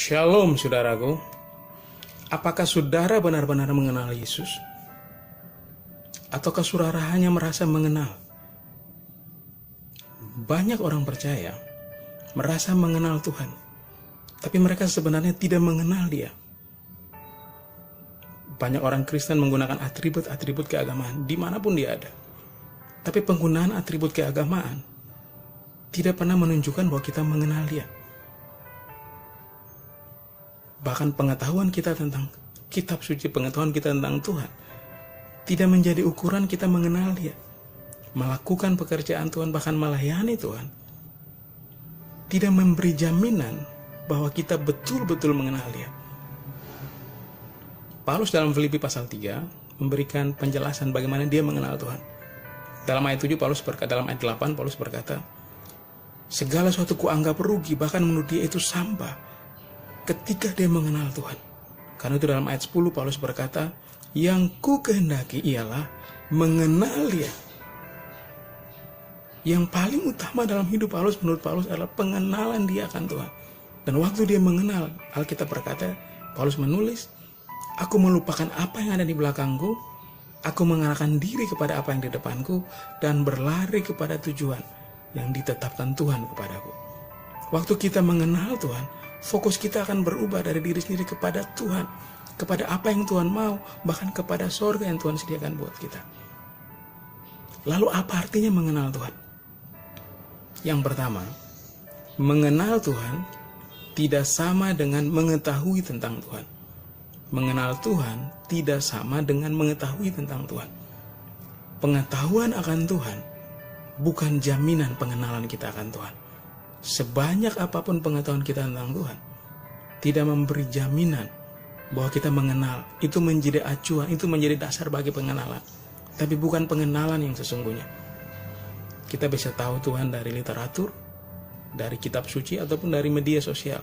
Shalom saudaraku. Apakah saudara benar-benar mengenal Yesus? Ataukah saudara hanya merasa mengenal? Banyak orang percaya merasa mengenal Tuhan, tapi mereka sebenarnya tidak mengenal Dia. Banyak orang Kristen menggunakan atribut-atribut keagamaan dimanapun dia ada. Tapi penggunaan atribut keagamaan tidak pernah menunjukkan bahwa kita mengenal Dia. Bahkan pengetahuan kita tentang kitab suci, pengetahuan kita tentang Tuhan tidak menjadi ukuran kita mengenal Dia. Melakukan pekerjaan Tuhan, bahkan melayani Tuhan, tidak memberi jaminan bahwa kita betul-betul mengenal Dia. Paulus dalam Filipi pasal 3 memberikan penjelasan bagaimana dia mengenal Tuhan. Dalam ayat 7 Paulus berkata, dalam ayat 8 Paulus berkata, segala sesuatu kuanggap rugi, bahkan menurut dia itu sampah, ketika dia mengenal Tuhan. Karena itu dalam ayat 10 Paulus berkata, yang ku kehendaki ialah mengenal Dia. Yang paling utama dalam hidup Paulus menurut Paulus adalah pengenalan dia akan Tuhan. Dan waktu dia mengenal, Alkitab berkata, Paulus menulis, aku melupakan apa yang ada di belakangku, aku mengarahkan diri kepada apa yang di depanku, dan berlari kepada tujuan yang ditetapkan Tuhan kepadaku. Waktu kita mengenal Tuhan, fokus kita akan berubah dari diri sendiri kepada Tuhan, kepada apa yang Tuhan mau, bahkan kepada sorga yang Tuhan sediakan buat kita. Lalu apa artinya mengenal Tuhan? Yang pertama, mengenal Tuhan tidak sama dengan mengetahui tentang Tuhan. Mengenal Tuhan tidak sama dengan mengetahui tentang Tuhan. Pengetahuan akan Tuhan bukan jaminan pengenalan kita akan Tuhan. Sebanyak apapun pengetahuan kita tentang Tuhan, tidak memberi jaminan bahwa kita mengenal. Itu menjadi acuan, itu menjadi dasar bagi pengenalan, tapi bukan pengenalan yang sesungguhnya. Kita bisa tahu Tuhan dari literatur, dari kitab suci, ataupun dari media sosial.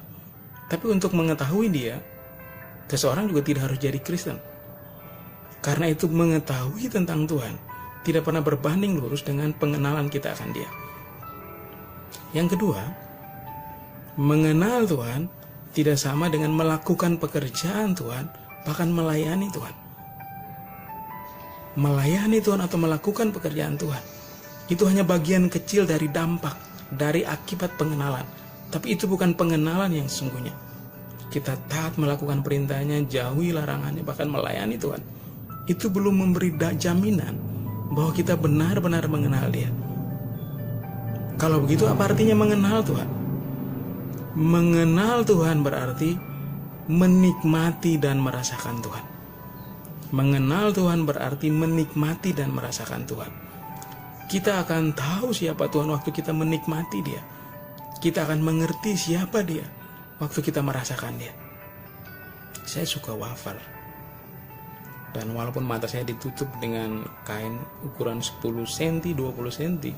Tapi untuk mengetahui Dia, seseorang juga tidak harus jadi Kristen. Karena itu mengetahui tentang Tuhan tidak pernah berbanding lurus dengan pengenalan kita akan Dia. Yang kedua, mengenal Tuhan tidak sama dengan melakukan pekerjaan Tuhan, bahkan melayani Tuhan. Melayani Tuhan atau melakukan pekerjaan Tuhan, itu hanya bagian kecil dari dampak, dari akibat pengenalan. Tapi itu bukan pengenalan yang sesungguhnya. Kita taat melakukan perintahnya, jauhi larangannya, bahkan melayani Tuhan. Itu belum memberi jaminan bahwa kita benar-benar mengenal Dia. Kalau begitu apa artinya mengenal Tuhan? Mengenal Tuhan berarti menikmati dan merasakan Tuhan. Mengenal Tuhan berarti menikmati dan merasakan Tuhan. Kita akan tahu siapa Tuhan waktu kita menikmati Dia. Kita akan mengerti siapa Dia waktu kita merasakan Dia. Saya suka wafer. Dan walaupun mata saya ditutup dengan kain ukuran 10 cm, 20 cm,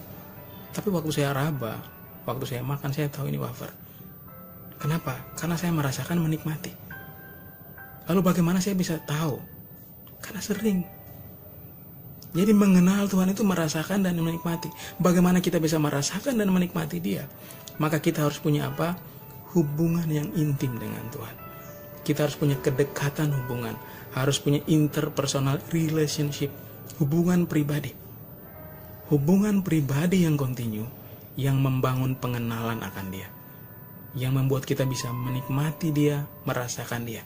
tapi waktu saya raba, waktu saya makan, saya tahu ini wafer. Kenapa? Karena saya merasakan, menikmati. Lalu bagaimana saya bisa tahu? Karena sering. Jadi mengenal Tuhan itu merasakan dan menikmati. Bagaimana kita bisa merasakan dan menikmati Dia? Maka kita harus punya apa? Hubungan yang intim dengan Tuhan. Kita harus punya kedekatan hubungan. Harus punya interpersonal relationship. Hubungan pribadi. Hubungan pribadi yang kontinu, yang membangun pengenalan akan Dia, yang membuat kita bisa menikmati Dia, merasakan Dia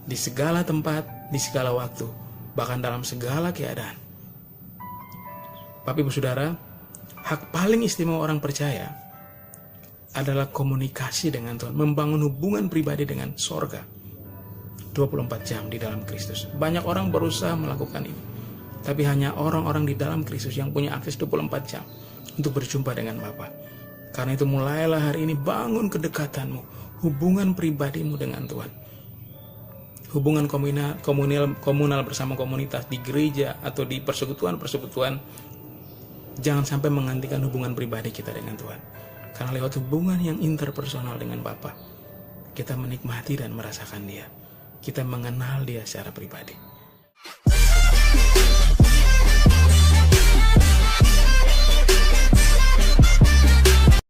di segala tempat, di segala waktu, bahkan dalam segala keadaan. Bapak Ibu Saudara, hak paling istimewa orang percaya adalah komunikasi dengan Tuhan, membangun hubungan pribadi dengan sorga 24 jam di dalam Kristus. Banyak orang berusaha melakukan ini, tapi hanya orang-orang di dalam Kristus yang punya akses 24 jam untuk berjumpa dengan Bapa. Karena itu mulailah hari ini bangun kedekatanmu, hubungan pribadimu dengan Tuhan. Hubungan komunal bersama komunitas di gereja atau di persekutuan-persekutuan, jangan sampai menggantikan hubungan pribadi kita dengan Tuhan. Karena lewat hubungan yang interpersonal dengan Bapa, kita menikmati dan merasakan Dia. Kita mengenal Dia secara pribadi.